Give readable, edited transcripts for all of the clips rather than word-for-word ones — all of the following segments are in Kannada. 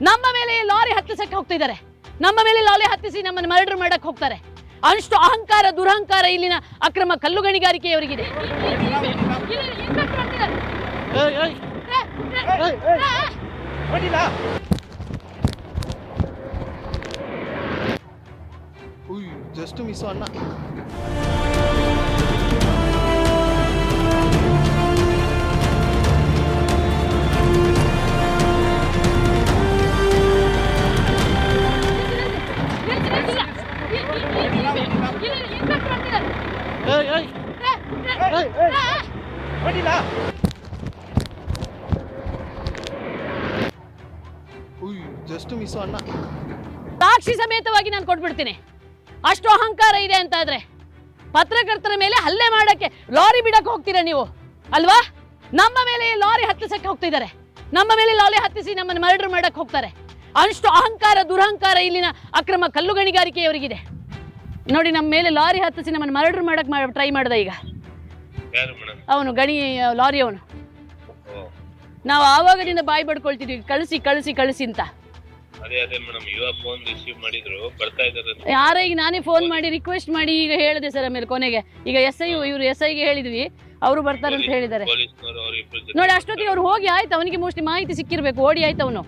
ನಮ್ಮ ಮೇಲೆ ಲಾರಿ ಹತ್ತಿಸಕ್ಕೆ ಹೋಗ್ತಿದ್ದಾರೆ, ನಮ್ಮ ಮೇಲೆ ಲಾರಿ ಹತ್ತಿಸಿ ನಮ್ಮನ್ನು ಮರ್ಡರ್ ಮಾಡಕ್ಕೆ ಹೋಗ್ತಾರೆ. ಅಷ್ಟು ಅಹಂಕಾರ ದುರಹಂಕಾರ ಇಲ್ಲಿನ ಅಕ್ರಮ ಕಲ್ಲು ಗಣಿಗಾರಿಕೆಯವರಿಗಿದೆ. ಜಸ್ಟ್ ಮಿಸ್ ಅಣ್ಣ. ಜಸ್ಟ್ ಮಿಸ್ ಅಣ್ಣ. ಸಾಕ್ಷಿ ಸಮೇತವಾಗಿ ನಾನು ಕೊಟ್ಬಿಡ್ತೀನಿ. ಅಷ್ಟು ಅಹಂಕಾರ ಇದೆ ಅಂತ ಇದ್ರೆ ಪತ್ರಕರ್ತರ ಮೇಲೆ ಹಲ್ಲೆ ಮಾಡಕ್ಕೆ ಲಾರಿ ಬಿಡಕ್ಕೆ ಹೋಗ್ತೀರಾ ನೀವು ಅಲ್ವಾ? ನಮ್ಮ ಮೇಲೆ ಲಾರಿ ಹತ್ತಿಸಕ್ಕೆ ಹೋಗ್ತಿದ್ದಾರೆ, ನಮ್ಮ ಮೇಲೆ ಲಾರಿ ಹತ್ತಿಸಿ ನಮ್ಮನ್ನು ಮರ್ಡರ್ ಮಾಡಕ್ಕೆ ಹೋಗ್ತಾರೆ. ಅಷ್ಟು ಅಹಂಕಾರ ದುರಹಂಕಾರ ಇಲ್ಲಿನ ಅಕ್ರಮ ಕಲ್ಲು ಗಣಿಗಾರಿಕೆಯವರಿಗಿದೆ. ನೋಡಿ, ನಮ್ಮ ಮೇಲೆ ಲಾರಿ ಹತ್ತಿಸಿ ನಮ್ಮನ್ನು ಮರ್ಡರ್ ಮಾಡಕ್ಕೆ ಟ್ರೈ ಮಾಡ್ದ ಈಗ ಅವನು ಗಣಿ ಲಾರಿ ಅವನು. ನಾವು ಆವಾಗದಿಂದ ಬಾಯಿ ಬಡ್ಕೊಳ್ತಿದ್ವಿ, ಕಳಿಸಿ ಕಳಿಸಿ ಕಳಿಸಿ ಅಂತ. ಯಾರ ಈಗ ನಾನೇ ಫೋನ್ ಮಾಡಿ ರಿಕ್ವೆಸ್ಟ್ ಮಾಡಿ ಈಗ ಹೇಳಿದೆ ಸರ್. ಆಮೇಲೆ ಕೊನೆಗೆ ಈಗ ಇವರು ಎಸ್ ಐಗೆ ಹೇಳಿದ್ವಿ, ಅವರು ಬರ್ತಾರೆ ಅಂತ ಹೇಳಿದ್ದಾರೆ. ನೋಡಿ, ಅಷ್ಟೊತ್ತಿಗೆ ಅವ್ರು ಹೋಗಿ ಆಯ್ತು, ಅವನಿಗೆ ಮೋಸ್ಟ್ಲಿ ಮಾಹಿತಿ ಸಿಕ್ಕಿರ್ಬೇಕು, ಓಡಿ ಆಯ್ತು ಅವನು.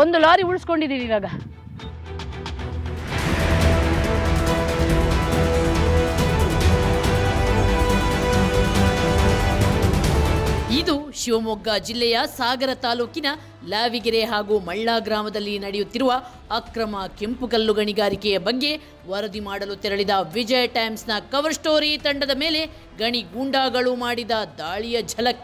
ಒಂದು ಲಾರಿ ಉಳಿಸ್ಕೊಂಡಿದೀವಿ ಇವಾಗ. ಇದು ಶಿವಮೊಗ್ಗ ಜಿಲ್ಲೆಯ ಸಾಗರ ತಾಲೂಕಿನ ಲಾವಿಗೆರೆ ಹಾಗೂ ಮಳ್ಳ ಗ್ರಾಮದಲ್ಲಿ ನಡೆಯುತ್ತಿರುವ ಅಕ್ರಮ ಕೆಂಪುಕಲ್ಲು ಗಣಿಗಾರಿಕೆಯ ಬಗ್ಗೆ ವರದಿ ಮಾಡಲು ತೆರಳಿದ ವಿಜಯ ಟೈಮ್ಸ್ನ ಕವರ್ ಸ್ಟೋರಿ ತಂಡದ ಮೇಲೆ ಗಣಿ ಗೂಂಡಾಗಳು ಮಾಡಿದ ದಾಳಿಯ ಝಲಕ್.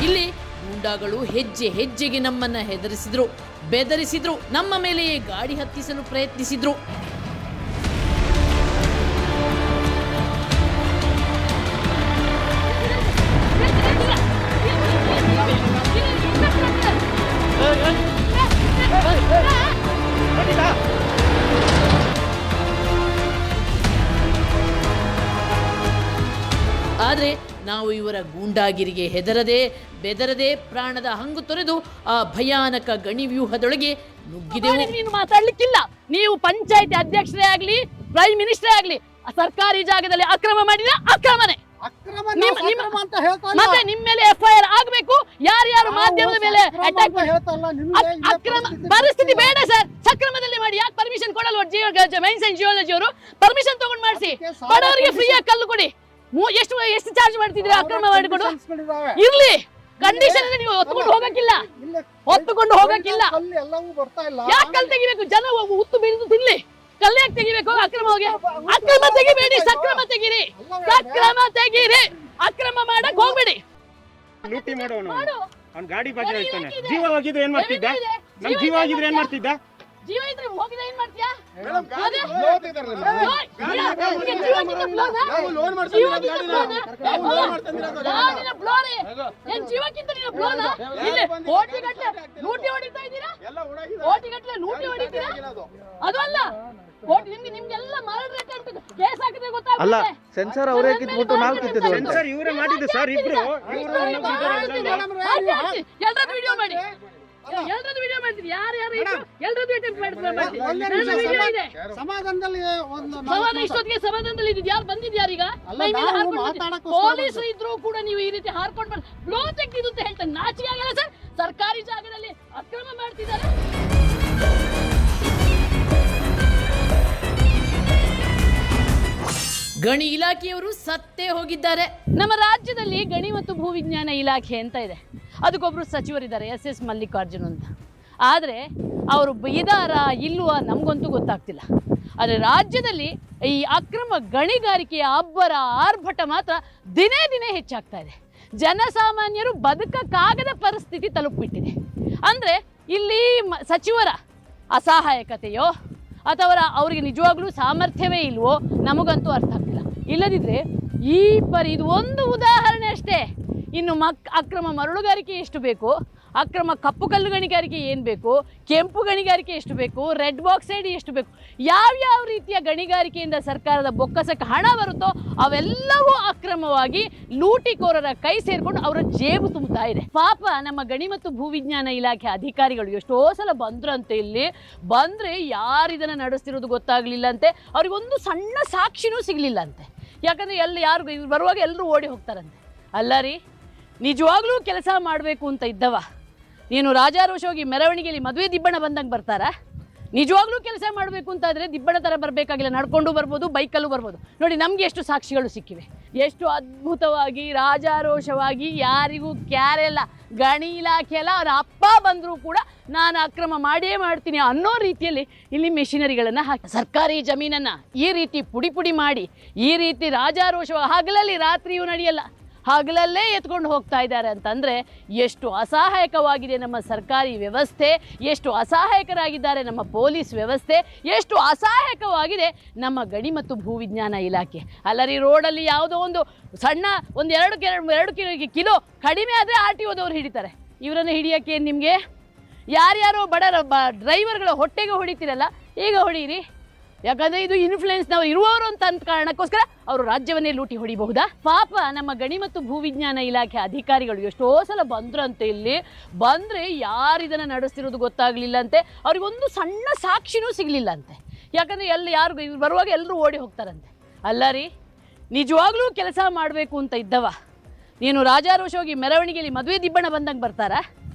ಇಲ್ಲಿ ಗೂಂಡಾಗಳು ಹೆಜ್ಜೆ ಹೆಜ್ಜೆಗೆ ನಮ್ಮನ್ನ ಹೆದರಿಸಿದ್ರು, ಬೆದರಿಸಿದ್ರು, ನಮ್ಮ ಮೇಲೆಯೇ ಗಾಡಿ ಹತ್ತಿಸಲು ಪ್ರಯತ್ನಿಸಿದ್ರು. ಆದರೆ ನಾವು ಇವರ ಗೂಂಡಾಗಿರಿಗೆ ಹೆದರದೆ ಬೆದರದೆ ಪ್ರಾಣದ ಹಂಗು ತೊರೆದು ಆ ಭಯಾನಕ ಗಣಿ ವ್ಯೂಹದೊಳಗೆ ನುಗ್ಗಿದೆವು. ನೀನು ಮಾತಾಡ್ಲಿಕ್ಕಿಲ್ಲ. ನೀವು ಪಂಚಾಯತಿ ಅಧ್ಯಕ್ಷರೇ ಆಗ್ಲಿ, ಪ್ರೈಮ್ ಮಿನಿಸ್ಟರ್ ಆಗ್ಲಿ, ಸರ್ಕಾರಿ ಜಾಗದಲ್ಲಿ ಅಕ್ರಮ ಮಾಡಿದ ಅಕ್ರಮನೆ. ಮತ್ತೆ ನಿಮ್ಮ ಮೇಲೆ FIR ಆಗ್ಬೇಕು. ಯಾರ್ಯಾರು ಮಾಧ್ಯಮದ ಮೇಲೆ ಅಟ್ಯಾಕ್ ಅಕ್ರಮ ಪರಿಸ್ಥಿತಿ ಬೇಡ ಸರ್, ಸಕ್ರಮದಲ್ಲಿ ಮಾಡಿ. ಯಾಕೆ ಪರ್ಮಿಷನ್ ಕೊಡಲ್ವ ಮೈನ್ಸ್ ಅಂಡ್ ಜಿಯಾಲಜಿ ಅವರು? ಪರ್ಮಿಷನ್ ತಗೊಂಡು ಮಾಡಿಸಿ, ಬಡವರಿಗೆ ಫ್ರೀಯಾಗಿ ಕಲ್ಲು ಕೊಡಿ. ಎಷ್ಟು ಚಾರ್ಜ್ ಮಾಡ್ತಿದ್ರಿ ಅಕ್ರಮ ಮಾಡಿಕೊಂಡು? ಇರ್ಲಿ, ಕಂಡೀಷನ್ ನೀವು ಹೊತ್ತುಕೊಂಡು ಹೋಗಕ್ಕಿಲ್ಲ, ಹೊತ್ತುಕೊಂಡು ಹೋಗಕ್ಕಿಲ್ಲ. ಯಾಕೆ ಕಲ್ ತೆಗಿಬೇಕು? ಜನ ಉತ್ತು ಬೀಳ್ದು ತಿನ್ಲಿ, ಕಲ್ಲು ಯಾಕೆ ತೆಗಿಬೇಕು? ಅಕ್ರಮ ಹೋಗಿ ಅಕ್ರಮ ತೆಗಿಬೇಡಿ, ಸಕ್ರಮ ತೆಗಿರಿ, ಸಕ್ರಮ ತೆಗಿರಿ, ಅಕ್ರಮ ಮಾಡಕ್ ಹೋಗ್ಬೇಡಿ. ಲೂಟಿ ಮಾಡೋಣ, ಅವ್ನ ಗಾಡಿ ಬಗ್ಗೆ ಹೇಳ್ತಾನೆ. ಜೀವ ಹೋಗಿದ್ರೆ ಏನ್ ಮಾಡ್ತಿದ್ದ? ನಮ್ ಜೀವ ಹೋಗಿದ್ರೆ ಏನ್ ಮಾಡ್ತಿದ್ದ? ಜೀವ ಇದ್ರೆ ಹೋಗಿದ್ರೆ ಏನ್ ಮಾಡ್ತೀಯಾ? ಜೀವಕ್ಕಿಂತ ಲೂಟಿ ಹೊಡಿತಾ ಇದ್ದೀರಾ? ಲೂಟಿ ಹೊಡಿತೀರಾ? ಅದು ಅಲ್ಲ, ನಿಮ್ಗೆಲ್ಲ ಕೇಸ್ ಹಾಕಿದ್ರೆ ಗೊತ್ತಾಗುತ್ತೆ. ಸೆನ್ಸರ್ ಅವರೇ ಕಿತ್ಬಿಟ್ಟು ನಾವು ಕಿತ್ತಿದ್ವಿ. ಸೆನ್ಸರ್ ಇವರೇ ಮಾಡಿದ್ದು ಸರ್. ಇಬ್ರು ಎಲ್ಲರದ್ದು ವಿಡಿಯೋ ಮಾಡಿ, ಎಲ್ಲರದ್ದು ವಿಡಿಯೋ ಮಾಡ್ತೀವಿ. ಯಾರ್ಯಾರು ಎಲ್ಲರದ್ದು ಅಟೆಂಪ್ಟ್ ಮಾಡ್ತೀವಿ. ಸಮಾಧಾನದಲ್ಲಿ ಇಷ್ಟೊತ್ತಿಗೆ ಸಮಾಧಾನದಲ್ಲಿ ಇದ್ದು ಯಾರು ಬಂದಿದ್ಯಾರು? ಈಗ ಪೊಲೀಸರು ಇದ್ರು ಕೂಡ ನೀವು ಈ ರೀತಿ ಹಾರ್ಕೊಂಡು ಬಂದು ಬ್ಲೋ ತೆಗ್ದಿದ್ದು ಅಂತ ಹೇಳ್ತಾರೆ. ನಾಚಿಕೆ ಆಗಲ್ಲ ಸರ್? ಸರ್ಕಾರಿ ಜಾಗದಲ್ಲಿ ಅಕ್ರಮ ಮಾಡ್ತಿದ್ದಾರೆ. ಗಣಿ ಇಲಾಖೆಯವರು ಸತ್ತೇ ಹೋಗಿದ್ದಾರೆ. ನಮ್ಮ ರಾಜ್ಯದಲ್ಲಿ ಗಣಿ ಮತ್ತು ಭೂವಿಜ್ಞಾನ ಇಲಾಖೆ ಅಂತ ಇದೆ, ಅದಕ್ಕೊಬ್ರು ಸಚಿವರಿದ್ದಾರೆ, SS ಮಲ್ಲಿಕಾರ್ಜುನ್ ಅಂತ. ಆದರೆ ಅವರು ಇದಾರ ಇಲ್ವಾ ನಮಗಂತೂ ಗೊತ್ತಾಗ್ತಿಲ್ಲ. ಆದರೆ ರಾಜ್ಯದಲ್ಲಿ ಈ ಅಕ್ರಮ ಗಣಿಗಾರಿಕೆಯ ಅಬ್ಬರ ಆರ್ಭಟ ಮಾತ್ರ ದಿನೇ ದಿನೇ ಹೆಚ್ಚಾಗ್ತಾ ಇದೆ. ಜನಸಾಮಾನ್ಯರು ಬದುಕಕ್ಕಾಗದ ಪರಿಸ್ಥಿತಿ ತಲುಪಿಬಿಟ್ಟಿದೆ. ಅಂದರೆ ಇಲ್ಲಿ ಸಚಿವರ ಅಸಹಾಯಕತೆಯೋ ಅಥವಾ ಅವರಿಗೆ ನಿಜವಾಗ್ಲೂ ಸಾಮರ್ಥ್ಯವೇ ಇಲ್ವೋ ನಮಗಂತೂ ಅರ್ಥ ಆಗ್ತಿಲ್ಲ. ಇಲ್ಲದಿದ್ದರೆ ಇದು ಒಂದು ಉದಾಹರಣೆ ಅಷ್ಟೇ. ಇನ್ನು ಅಕ್ರಮ ಮರಳುಗಾರಿಕೆ ಎಷ್ಟು ಬೇಕು ಅಕ್ರಮ ಕಪ್ಪು ಕಲ್ಲು ಗಣಿಗಾರಿಕೆ ಏನು ಬೇಕು, ಕೆಂಪು ಗಣಿಗಾರಿಕೆ ಎಷ್ಟು ಬೇಕು, ರೆಡ್ ಬಾಕ್ಸೈಡ್ ಎಷ್ಟು ಬೇಕು, ಯಾವ್ಯಾವ ರೀತಿಯ ಗಣಿಗಾರಿಕೆಯಿಂದ ಸರ್ಕಾರದ ಬೊಕ್ಕಸಕ್ಕೆ ಹಣ ಬರುತ್ತೋ ಅವೆಲ್ಲವೂ ಅಕ್ರಮವಾಗಿ ಲೂಟಿಕೋರರ ಕೈ ಸೇರಿಕೊಂಡು ಅವರ ಜೇಬು ತುಂಬುತ್ತಾ ಇದೆ. ಪಾಪ ನಮ್ಮ ಗಣಿ ಮತ್ತು ಭೂವಿಜ್ಞಾನ ಇಲಾಖೆ ಅಧಿಕಾರಿಗಳು ಎಷ್ಟೋ ಸಲ ಬಂದ್ರಂತೆ, ಇಲ್ಲಿ ಬಂದರೆ ಯಾರಿದನ್ನು ನಡೆಸ್ತಿರೋದು ಗೊತ್ತಾಗಲಿಲ್ಲಂತೆ, ಅವ್ರಿಗೊಂದು ಸಣ್ಣ ಸಾಕ್ಷಿನೂ ಸಿಗಲಿಲ್ಲಂತೆ. ಯಾಕಂದರೆ ಯಾರು ಬರುವಾಗ ಎಲ್ಲರೂ ಓಡಿ ಹೋಗ್ತಾರಂತೆ. ಅಲ್ಲ ರೀ, ನಿಜವಾಗ್ಲೂ ಕೆಲಸ ಮಾಡಬೇಕು ಅಂತ ಇದ್ದವ ನೀನು ರಾಜಾರೋಷವಾಗಿ ಮೆರವಣಿಗೆಯಲ್ಲಿ ಮದುವೆ ದಿಬ್ಬಣ ಬಂದಂಗೆ ಬರ್ತಾರಾ? ನಿಜವಾಗ್ಲೂ ಕೆಲಸ ಮಾಡಬೇಕು ಅಂತಾದರೆ ದಿಬ್ಬಣ ಥರ ಬರಬೇಕಾಗಿಲ್ಲ, ನಡ್ಕೊಂಡು ಬರ್ಬೋದು, ಬೈಕಲ್ಲೂ ಬರ್ಬೋದು. ನೋಡಿ ನಮಗೆ ಎಷ್ಟು ಸಾಕ್ಷಿಗಳು ಸಿಕ್ಕಿವೆ, ಎಷ್ಟು ಅದ್ಭುತವಾಗಿ ರಾಜಾರೋಷವಾಗಿ ಯಾರಿಗೂ ಕ್ಯಾರೆ ಇಲ್ಲ, ಗಣಿ ಇಲಾಖೆ ಎಲ್ಲ ಅವರ ಅಪ್ಪ ಬಂದರೂ ಕೂಡ ನಾನು ಅಕ್ರಮ ಮಾಡೇ ಮಾಡ್ತೀನಿ ಅನ್ನೋ ರೀತಿಯಲ್ಲಿ ಇಲ್ಲಿ ಮೆಷಿನರಿಗಳನ್ನು ಹಾಕಿ ಸರ್ಕಾರಿ ಜಮೀನನ್ನು ಈ ರೀತಿ ಪುಡಿ ಪುಡಿ ಮಾಡಿ ಈ ರೀತಿ ರಾಜಾರೋಷವಾಗಿ ಹಗಲಲ್ಲಿ ರಾತ್ರಿಯೂ ನಡೆಯಲ್ಲ ಹಗಲಲ್ಲೇ ಎತ್ಕೊಂಡು ಹೋಗ್ತಾ ಇದ್ದಾರೆ ಅಂತಂದರೆ ಎಷ್ಟು ಅಸಹಾಯಕವಾಗಿದೆ ನಮ್ಮ ಸರ್ಕಾರಿ ವ್ಯವಸ್ಥೆ, ಎಷ್ಟು ಅಸಹಾಯಕರಾಗಿದ್ದಾರೆ ನಮ್ಮ ಪೊಲೀಸ್ ವ್ಯವಸ್ಥೆ, ಎಷ್ಟು ಅಸಹಾಯಕವಾಗಿದೆ ನಮ್ಮ ಗಣಿ ಮತ್ತು ಭೂವಿಜ್ಞಾನ ಇಲಾಖೆ. ಅಲ್ಲರಿ, ರೋಡಲ್ಲಿ ಯಾವುದೋ ಒಂದು ಸಣ್ಣ ಎರಡು ಕಿಲೋ ಕಡಿಮೆ ಆದರೆ RTOದವ್ರು ಹಿಡಿತಾರೆ. ಇವರನ್ನು ಹಿಡಿಯೋಕ್ಕೆ ನಿಮಗೆ ಯಾರ್ಯಾರೋ ಬಡ ಡ್ರೈವರ್ಗಳ ಹೊಟ್ಟೆಗೆ ಹೊಡಿತೀರಲ್ಲ, ಈಗ ಹೊಡೀರಿ. ಯಾಕಂದರೆ ಇದು ಇನ್ಫ್ಲೂಯೆನ್ಸ್ನವರು ಇರುವವರು ಅಂತ ಕಾರಣಕ್ಕೋಸ್ಕರ ಅವರು ರಾಜ್ಯವನ್ನೇ ಲೂಟಿ ಹೊಡಿಬಹುದಾ? ಪಾಪ ನಮ್ಮ ಗಣಿ ಮತ್ತು ಭೂವಿಜ್ಞಾನ ಇಲಾಖೆ ಅಧಿಕಾರಿಗಳು ಎಷ್ಟೋ ಸಲ ಬಂದ್ರಂತೆ, ಇಲ್ಲಿ ಬಂದರೆ ಯಾರಿದನ್ನು ನಡೆಸ್ತಿರೋದು ಗೊತ್ತಾಗಲಿಲ್ಲಂತೆ, ಅವ್ರಿಗೊಂದು ಸಣ್ಣ ಸಾಕ್ಷಿನೂ ಸಿಗಲಿಲ್ಲಂತೆ. ಯಾಕಂದರೆ ಯಾರು ಬರುವಾಗ ಎಲ್ಲರೂ ಓಡಿ ಹೋಗ್ತಾರಂತೆ. ಅಲ್ಲ ರೀ, ನಿಜವಾಗ್ಲೂ ಕೆಲಸ ಮಾಡಬೇಕು ಅಂತ ಇದ್ದವ ನೀನು ರಾಜಾರೋಷವಾಗಿ ಮೆರವಣಿಗೆಯಲ್ಲಿ ಮದುವೆ ದಿಬ್ಬಣ ಬಂದಂಗೆ ಬರ್ತಾರಾ?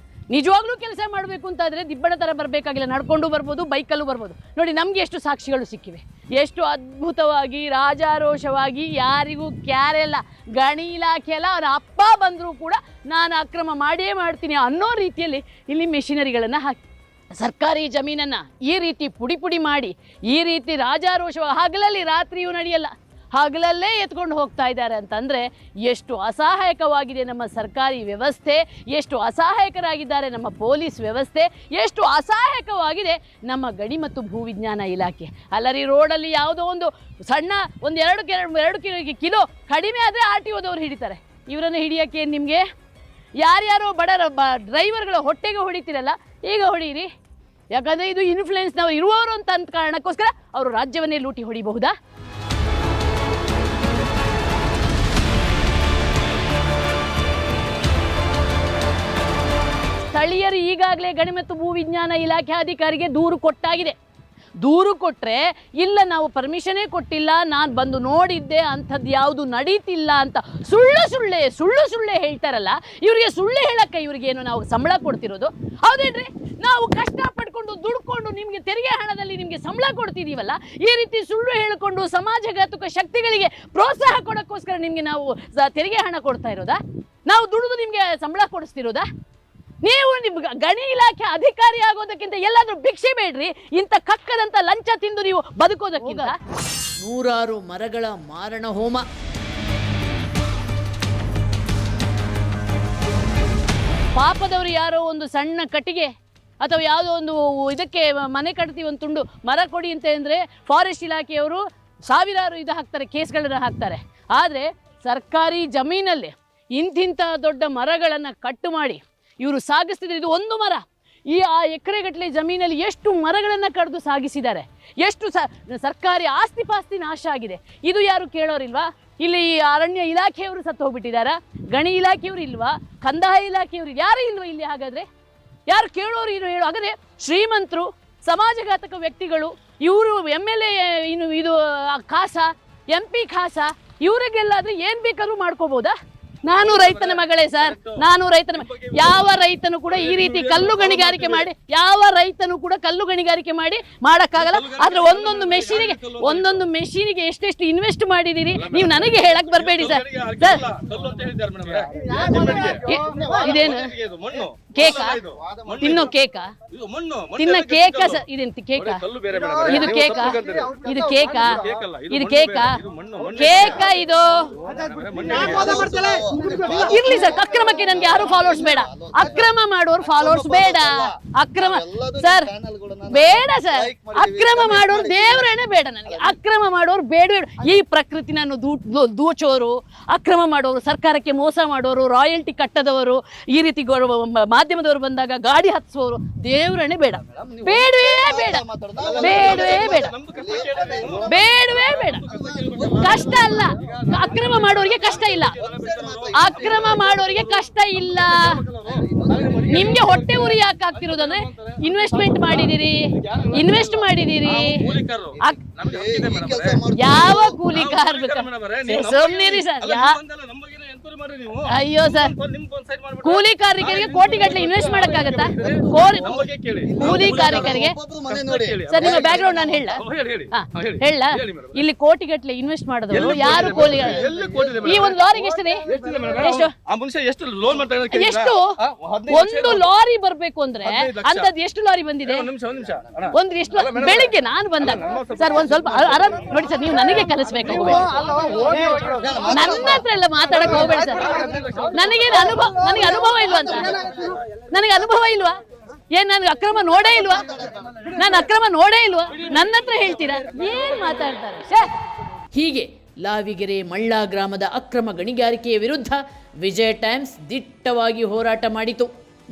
ನಿಜವಾಗ್ಲೂ ಕೆಲಸ ಮಾಡಬೇಕು ಅಂತಾದರೆ ದಿಬ್ಬಣ ಥರ ಬರಬೇಕಾಗಿಲ್ಲ, ನಡ್ಕೊಂಡು ಬರ್ಬೋದು, ಬೈಕಲ್ಲೂ ಬರ್ಬೋದು. ನೋಡಿ ನಮಗೆ ಎಷ್ಟು ಸಾಕ್ಷಿಗಳು ಸಿಕ್ಕಿವೆ, ಎಷ್ಟು ಅದ್ಭುತವಾಗಿ ರಾಜಾರೋಷವಾಗಿ ಯಾರಿಗೂ ಕ್ಯಾರೆ ಇಲ್ಲ, ಗಣಿ ಇಲಾಖೆ ಎಲ್ಲ ಅವರ ಅಪ್ಪ ಬಂದರೂ ಕೂಡ ನಾನು ಅಕ್ರಮ ಮಾಡೇ ಮಾಡ್ತೀನಿ ಅನ್ನೋ ರೀತಿಯಲ್ಲಿ ಇಲ್ಲಿ ಮೆಷಿನರಿಗಳನ್ನು ಹಾಕಿ ಸರ್ಕಾರಿ ಜಮೀನನ್ನು ಈ ರೀತಿ ಪುಡಿ ಪುಡಿ ಮಾಡಿ ಈ ರೀತಿ ರಾಜಾರೋಷವಾಗಿ ಹಗಲಲ್ಲಿ ರಾತ್ರಿಯೂ ನಡೆಯಲ್ಲ ಹಗಲಲ್ಲೇ ಎತ್ಕೊಂಡು ಹೋಗ್ತಾ ಇದ್ದಾರೆ ಅಂತಂದರೆ ಎಷ್ಟು ಅಸಹಾಯಕವಾಗಿದೆ ನಮ್ಮ ಸರ್ಕಾರಿ ವ್ಯವಸ್ಥೆ, ಎಷ್ಟು ಅಸಹಾಯಕರಾಗಿದ್ದಾರೆ ನಮ್ಮ ಪೊಲೀಸ್ ವ್ಯವಸ್ಥೆ, ಎಷ್ಟು ಅಸಹಾಯಕವಾಗಿದೆ ನಮ್ಮ ಗಣಿ ಮತ್ತು ಭೂವಿಜ್ಞಾನ ಇಲಾಖೆ. ಅಲ್ಲರಿ, ರೋಡಲ್ಲಿ ಯಾವುದೋ ಒಂದು ಸಣ್ಣ ಎರಡು ಕಿಲೋ ಕಡಿಮೆ ಆದರೆ RTOದವ್ರು ಹಿಡಿತಾರೆ. ಇವರನ್ನು ಹಿಡಿಯೋಕ್ಕೆ ನಿಮಗೆ ಯಾರ್ಯಾರೋ ಬಡ ಡ್ರೈವರ್ಗಳ ಹೊಟ್ಟೆಗೆ ಹೊಡಿತೀರಲ್ಲ, ಈಗ ಹೊಡೀರಿ. ಯಾಕಂದರೆ ಇದು ಇನ್ಫ್ಲೂಯೆನ್ಸ್ನವರು ಇರುವವರು ಅಂತ ಕಾರಣಕ್ಕೋಸ್ಕರ ಅವರು ರಾಜ್ಯವನ್ನೇ ಲೂಟಿ ಹೊಡಿಬಹುದಾ? ಸ್ಥಳೀಯರು ಈಗಾಗಲೇ ಗಣಿ ಮತ್ತು ಭೂವಿಜ್ಞಾನ ಇಲಾಖೆ ಅಧಿಕಾರಿಗೆ ದೂರು ಕೊಟ್ಟಾಗಿದೆ. ದೂರು ಕೊಟ್ಟರೆ ಇಲ್ಲ, ನಾವು ಪರ್ಮಿಷನೇ ಕೊಟ್ಟಿಲ್ಲ, ನಾನು ಬಂದು ನೋಡಿದ್ದೆ, ಅಂಥದ್ದು ಯಾವುದು ನಡೀತಿಲ್ಲ ಅಂತ ಸುಳ್ಳು ಹೇಳ್ತಾರಲ್ಲ, ಇವರಿಗೆ ಸುಳ್ಳು ಹೇಳಕ್ಕೆ ಇವ್ರಿಗೇನು ನಾವು ಸಂಬಳ ಕೊಡ್ತಿರೋದು? ಹೌದೇನ್ರಿ? ನಾವು ಕಷ್ಟಪಡ್ಕೊಂಡು ದುಡ್ಕೊಂಡು ನಿಮಗೆ ತೆರಿಗೆ ಹಣದಲ್ಲಿ ನಿಮಗೆ ಸಂಬಳ ಕೊಡ್ತಿದ್ದೀವಲ್ಲ, ಈ ರೀತಿ ಸುಳ್ಳು ಹೇಳಿಕೊಂಡು ಸಮಾಜಘಾತುಕ ಶಕ್ತಿಗಳಿಗೆ ಪ್ರೋತ್ಸಾಹ ಕೊಡೋಕ್ಕೋಸ್ಕರ ನಿಮಗೆ ನಾವು ತೆರಿಗೆ ಹಣ ಕೊಡ್ತಾ ಇರೋದಾ? ನಾವು ದುಡಿದು ನಿಮಗೆ ಸಂಬಳ ಕೊಡಿಸ್ತಿರೋದಾ? ನೀವು ನಿಮ್ಮ ಗಣಿ ಇಲಾಖೆ ಅಧಿಕಾರಿ ಆಗೋದಕ್ಕಿಂತ ಎಲ್ಲಾದ್ರೂ ಭಿಕ್ಷೆ ಬೇಡ್ರಿ, ಇಂಥ ಕಕ್ಕದಂತ ಲಂಚ ತಿಂದು ನೀವು ಬದುಕೋದಕ್ಕಿಂತ. 100 ಮರಗಳ ಮಾರಣ ಹೋಮ. ಪಾಪದವರು ಯಾರೋ ಒಂದು ಸಣ್ಣ ಕಟ್ಟಿಗೆ ಅಥವಾ ಯಾವುದೋ ಒಂದು ಇದಕ್ಕೆ ಮನೆ ಕಟ್ತೀವಿ ಒಂದು ತುಂಡು ಮರ ಕೊಡಿ ಅಂತ ಅಂದರೆ ಫಾರೆಸ್ಟ್ ಇಲಾಖೆಯವರು ಸಾವಿರಾರು ಹಾಕ್ತಾರೆ, ಕೇಸ್ಗಳನ್ನು ಹಾಕ್ತಾರೆ. ಆದರೆ ಸರ್ಕಾರಿ ಜಮೀನಲ್ಲಿ ಇಂತಿಂಥ ದೊಡ್ಡ ಮರಗಳನ್ನು ಕಟ್ಟು ಮಾಡಿ ಇವರು ಸಾಗಿಸ್ತಿದ್ದಾರೆ. ಇದು ಒಂದು ಮರ, ಆ ಎಕರೆಗಟ್ಟಲೆ ಜಮೀನಲ್ಲಿ ಎಷ್ಟು ಮರಗಳನ್ನು ಕಡಿದು ಸಾಗಿಸಿದ್ದಾರೆ, ಎಷ್ಟು ಸರ್ಕಾರಿ ಆಸ್ತಿ ಪಾಸ್ತಿ ನಾಶ ಆಗಿದೆ. ಇದು ಯಾರು ಕೇಳೋರಿಲ್ವಾ? ಇಲ್ಲಿ ಅರಣ್ಯ ಇಲಾಖೆಯವರು ಸತ್ತು ಹೋಗ್ಬಿಟ್ಟಿದ್ದಾರಾ? ಗಣಿ ಇಲಾಖೆಯವರು ಇಲ್ವಾ? ಕಂದಾಯ ಇಲಾಖೆಯವರು ಯಾರು ಇಲ್ವಾ ಇಲ್ಲಿ? ಹಾಗಾದರೆ ಯಾರು ಕೇಳೋರು ಹೇಳು? ಹಾಗಾದರೆ ಶ್ರೀಮಂತರು, ಸಮಾಜಘಾತಕ ವ್ಯಕ್ತಿಗಳು, ಇವರು MLA ಇದು ಖಾಸ, MP ಖಾಸ, ಇವರಿಗೆಲ್ಲಾದರೆ ಏನು ಬೇಕಾದ್ರೂ ಮಾಡ್ಕೋಬೋದಾ? ನಾನು ರೈತನ ಮಗಳೇ ಸರ್, ನಾನು ರೈತನ ಯಾವ ರೈತನು ಕೂಡ ಈ ರೀತಿ ಕಲ್ಲು ಗಣಿಗಾರಿಕೆ ಮಾಡಿ ಮಾಡೋಕ್ಕಾಗಲ್ಲ. ಆದರೆ ಒಂದೊಂದು ಮೆಷಿನಿಗೆ ಎಷ್ಟೆಷ್ಟು ಇನ್ವೆಸ್ಟ್ ಮಾಡಿದ್ದೀರಿ ನೀವು ನನಗೆ ಹೇಳಕ್ ಬರಬೇಡಿ ಸರ್. ಇದೇನು ಕೇಕ? ತಿನ್ನೋ ಕೇಕ? ತಿನ್ನ ಕೇಕ ಸರ್? ಇದೇನು ಕೇಕ? ಇದು ಕೇಕ? ಇದು ಕೇಕ? ಇದು ಕೇಕ? ಕೇಕ ಇದು ಇರ್ಲಿ ಸರ್. ಅಕ್ರಮಕ್ಕೆ ನನ್ಗೆ ಯಾರು ಫಾಲೋವರ್ಸ್ ಬೇಡ, ಅಕ್ರಮ ಮಾಡೋರು ಫಾಲೋವರ್ಸ್ ಬೇಡ. ಅಕ್ರಮ ಸರ್ ಬೇಡ ಸರ್, ಅಕ್ರಮ ಮಾಡೋರು ದೇವರೇನೆ ಬೇಡ ನನಗೆ. ಅಕ್ರಮ ಮಾಡೋರು ಬೇಡ. ಈ ಪ್ರಕೃತಿನನ್ನು ದೂಚೋರು, ಅಕ್ರಮ ಮಾಡೋರು, ಸರ್ಕಾರಕ್ಕೆ ಮೋಸ ಮಾಡೋರು, ರಾಯಲ್ಟಿ ಕಟ್ಟದವರು, ಈ ರೀತಿ ಮಾಧ್ಯಮದವರು ಬಂದಾಗ ಗಾಡಿ ಹತ್ತಿಸುವವರು, ದೇವರನ್ನೇ ಬೇಡ, ಬೇಡವೇ ಬೇಡ, ಬೇಡವೇ ಬೇಡ, ಬೇಡವೇ ಬೇಡ. ಕಷ್ಟ ಅಲ್ಲ, ಅಕ್ರಮ ಮಾಡೋರಿಗೆ ಕಷ್ಟ ಇಲ್ಲ, ಅಕ್ರಮ ಮಾಡೋರಿಗೆ ಕಷ್ಟ ಇಲ್ಲ. ನಿಮ್ಗೆ ಹೊಟ್ಟೆ ಉರಿ ಯಾಕೆ ಆಗ್ತಿರೋದಂದ್ರೆ ಇನ್ವೆಸ್ಟ್ ಮಾಡಿದಿರಿ. ಯಾವ ಕೂಲಿ ಕಾರ್ಮಿಕ? ಸುಮ್ನಿರಿ ಸರ್. ಅಯ್ಯೋ ಸರ್, ಕೂಲಿ ಕಾರ್ಮಿಕರಿಗೆ ಕೋಟಿಗಟ್ಟಲೆ ಇನ್ವೆಸ್ಟ್ ಮಾಡಕ್ಕಾಗತ್ತಾ? ಕೂಲಿ ಕಾರ್ಮಿಕರಿಗೆ ಸರ್, ನಿಮ್ಮ ಬ್ಯಾಕ್ ಗ್ರೌಂಡ್ ನಾನು ಹೇಳ ಇಲ್ಲಿ ಕೋಟಿಗಟ್ಟಲೆ ಇನ್ವೆಸ್ಟ್ ಮಾಡಿದವರು ಯಾರು? ಕೂಲಿ. ಈ ಒಂದು ಲಾರಿಗೆ ಎಷ್ಟು? ಎಷ್ಟು? ಒಂದು ಲಾರಿ ಬರ್ಬೇಕು ಅಂದ್ರೆ ಅಂತದ್ ಎಷ್ಟು ಲಾರಿ ಬಂದಿದೆ? ಒಂದು ಎಷ್ಟು? ಬೆಳಿಗ್ಗೆ ನಾನು ಬಂದಾಗ ಸರ್ ಒಂದ್ ಸ್ವಲ್ಪ ಆರಾಮ್ ನೋಡಿ ಸರ್, ನೀವು ನನಗೆ ಕಲಿಸ್ಬೇಕು, ನನ್ನ ಹತ್ರ ಎಲ್ಲ ಮಾತಾಡಕ್ ಹೋಗ್ಬೇಡಿ ಸರ್. ನನಗೆ ಅನುಭವ ಇಲ್ವಾ ಅಂತ? ನನಗೆ ಅನುಭವ ಇಲ್ವಾ? ಏನ್ ನನ್ಗೆ ಅಕ್ರಮ ನೋಡೇ ಇಲ್ವಾ? ನಾನು ಅಕ್ರಮ ನೋಡೇ ಇಲ್ವಾ? ನನ್ನ ಹತ್ರ ಹೇಳ್ತೀರಾ? ಏನ್ ಮಾತಾಡ್ತಾರೆ ಸರ್? ಹೀಗೆ ಲಾವಿಗೆರೆ ಮಳ್ಳ ಗ್ರಾಮದ ಅಕ್ರಮ ಗಣಿಗಾರಿಕೆಯ ವಿರುದ್ಧ ವಿಜಯ ಟೈಮ್ಸ್ ದಿಟ್ಟವಾಗಿ ಹೋರಾಟ ಮಾಡಿತು.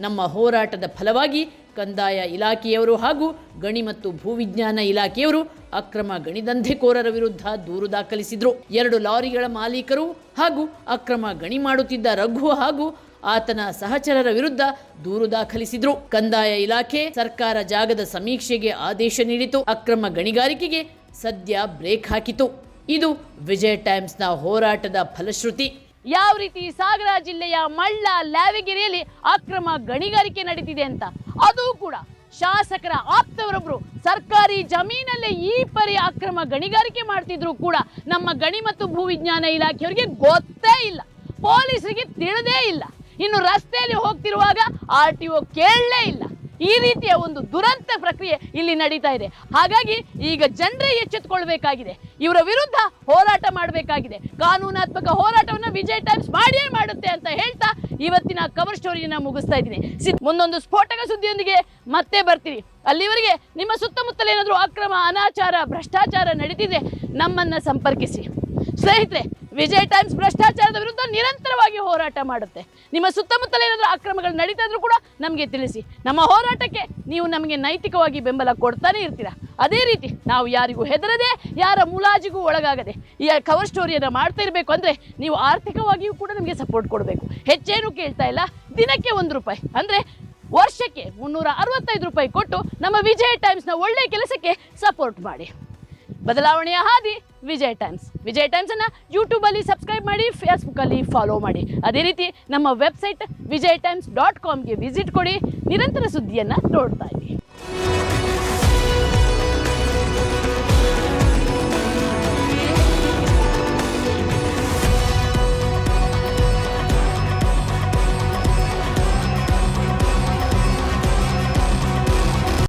ನಮ್ಮ ಹೋರಾಟದ ಫಲವಾಗಿ ಕಂದಾಯ ಇಲಾಖೆಯವರು ಹಾಗೂ ಗಣಿ ಮತ್ತು ಭೂವಿಜ್ಞಾನ ಇಲಾಖೆಯವರು ಅಕ್ರಮ ಗಣಿದಂಧೆಕೋರರ ವಿರುದ್ಧ ದೂರು ದಾಖಲಿಸಿದ್ರು. 2 ಲಾರಿಗಳ ಮಾಲೀಕರು ಹಾಗೂ ಅಕ್ರಮ ಗಣಿ ಮಾಡುತ್ತಿದ್ದ ರಘು ಹಾಗೂ ಆತನ ಸಹಚರರ ವಿರುದ್ಧ ದೂರು ದಾಖಲಿಸಿದ್ರು. ಕಂದಾಯ ಇಲಾಖೆ ಸರ್ಕಾರ ಜಾಗದ ಸಮೀಕ್ಷೆಗೆ ಆದೇಶ ನೀಡಿತು. ಅಕ್ರಮ ಗಣಿಗಾರಿಕೆಗೆ ಸದ್ಯ ಬ್ರೇಕ್ ಹಾಕಿತು. ಇದು ವಿಜಯ ಟೈಮ್ಸ್ನ ಹೋರಾಟದ ಫಲಶ್ರುತಿ. ಯಾವ ರೀತಿ ಸಾಗರ ಜಿಲ್ಲೆಯ ಮಳ್ಳ ಲಾವಿಗೆರೆಯಲ್ಲಿ ಅಕ್ರಮ ಗಣಿಗಾರಿಕೆ ನಡೀತಿದೆ ಅಂತ, ಅದು ಕೂಡ ಶಾಸಕರ ಆಪ್ತವರೊಬ್ರು ಸರ್ಕಾರಿ ಜಮೀನಲ್ಲೇ ಈ ಪರಿ ಅಕ್ರಮ ಗಣಿಗಾರಿಕೆ ಮಾಡ್ತಿದ್ರು ಕೂಡ ನಮ್ಮ ಗಣಿ ಮತ್ತು ಭೂವಿಜ್ಞಾನ ಇಲಾಖೆಯವರಿಗೆ ಗೊತ್ತೇ ಇಲ್ಲ, ಪೊಲೀಸರಿಗೆ ತಿಳಿದೇ ಇಲ್ಲ. ಇನ್ನು ರಸ್ತೆಯಲ್ಲಿ ಹೋಗ್ತಿರುವಾಗ RTO ಕೇಳಲೇ ಇಲ್ಲ. ಈ ರೀತಿಯ ಒಂದು ದುರಂತ ಪ್ರಕ್ರಿಯೆ ಇಲ್ಲಿ ನಡೀತಾ ಇದೆ. ಹಾಗಾಗಿ ಈಗ ಜನರೇ ಎಚ್ಚೆತ್ತುಕೊಳ್ಬೇಕಾಗಿದೆ, ಇವರ ವಿರುದ್ಧ ಹೋರಾಟ ಮಾಡಬೇಕಾಗಿದೆ. ಕಾನೂನಾತ್ಮಕ ಹೋರಾಟವನ್ನು ವಿಜಯ ಟೈಮ್ಸ್ ಮಾಡಿಯೇ ಮಾಡುತ್ತೆ ಅಂತ ಹೇಳ್ತಾ ಇವತ್ತಿನ ಕವರ್ ಸ್ಟೋರಿಯನ್ನು ಮುಗಿಸ್ತಾ ಇದ್ದೀನಿ. ಮುಂದೊಂದು ಸ್ಫೋಟಕ ಸುದ್ದಿಯೊಂದಿಗೆ ಮತ್ತೆ ಬರ್ತೀರಿ. ಅಲ್ಲಿವರೆಗೆ ನಿಮ್ಮ ಸುತ್ತಮುತ್ತಲ ಏನಾದರೂ ಅಕ್ರಮ, ಅನಾಚಾರ, ಭ್ರಷ್ಟಾಚಾರ ನಡೀತಿದೆ, ನಮ್ಮನ್ನು ಸಂಪರ್ಕಿಸಿ. ಸ್ನೇಹಿತರೆ, ವಿಜಯ ಟೈಮ್ಸ್ ಭ್ರಷ್ಟಾಚಾರದ ವಿರುದ್ಧ ನಿರಂತರವಾಗಿ ಹೋರಾಟ ಮಾಡುತ್ತೆ. ನಿಮ್ಮ ಸುತ್ತಮುತ್ತಲ ಏನಾದರೂ ಅಕ್ರಮಗಳು ನಡೀತಾ ಇದ್ರೂ ಕೂಡ ನಮಗೆ ತಿಳಿಸಿ. ನಮ್ಮ ಹೋರಾಟಕ್ಕೆ ನೀವು ನಮಗೆ ನೈತಿಕವಾಗಿ ಬೆಂಬಲ ಕೊಡ್ತಾನೆ ಇರ್ತೀರಾ. ಅದೇ ರೀತಿ ನಾವು ಯಾರಿಗೂ ಹೆದರದೆ, ಯಾರ ಮುಲಾಜಿಗೂ ಒಳಗಾಗದೆ ಈ ಕವರ್ ಸ್ಟೋರಿಯನ್ನು ಮಾಡ್ತಾ ಇರಬೇಕು ಅಂದರೆ ನೀವು ಆರ್ಥಿಕವಾಗಿಯೂ ಕೂಡ ನಮಗೆ ಸಪೋರ್ಟ್ ಕೊಡಬೇಕು. ಹೆಚ್ಚೇನು ಕೇಳ್ತಾ ಇಲ್ಲ, ದಿನಕ್ಕೆ ₹1 ಅಂದರೆ ವರ್ಷಕ್ಕೆ ₹365 ಕೊಟ್ಟು ನಮ್ಮ ವಿಜಯ ಟೈಮ್ಸ್ನ ಒಳ್ಳೆಯ ಕೆಲಸಕ್ಕೆ ಸಪೋರ್ಟ್ ಮಾಡಿ. ಬದಲಾವಣೆಯ ಹಾದಿ ವಿಜಯ ಟೈಮ್ಸ್. ವಿಜಯ ಟೈಮ್ಸನ್ನು ಯೂಟ್ಯೂಬಲ್ಲಿ ಸಬ್ಸ್ಕ್ರೈಬ್ ಮಾಡಿ, ಫೇಸ್ಬುಕ್ಕಲ್ಲಿ ಫಾಲೋ ಮಾಡಿ. ಅದೇ ರೀತಿ ನಮ್ಮ ವೆಬ್ಸೈಟ್ vijaytimes.comಗೆ ವಿಸಿಟ್ ಕೊಡಿ. ನಿರಂತರ ಸುದ್ದಿಯನ್ನು ನೋಡ್ತಾ ಇರಿ.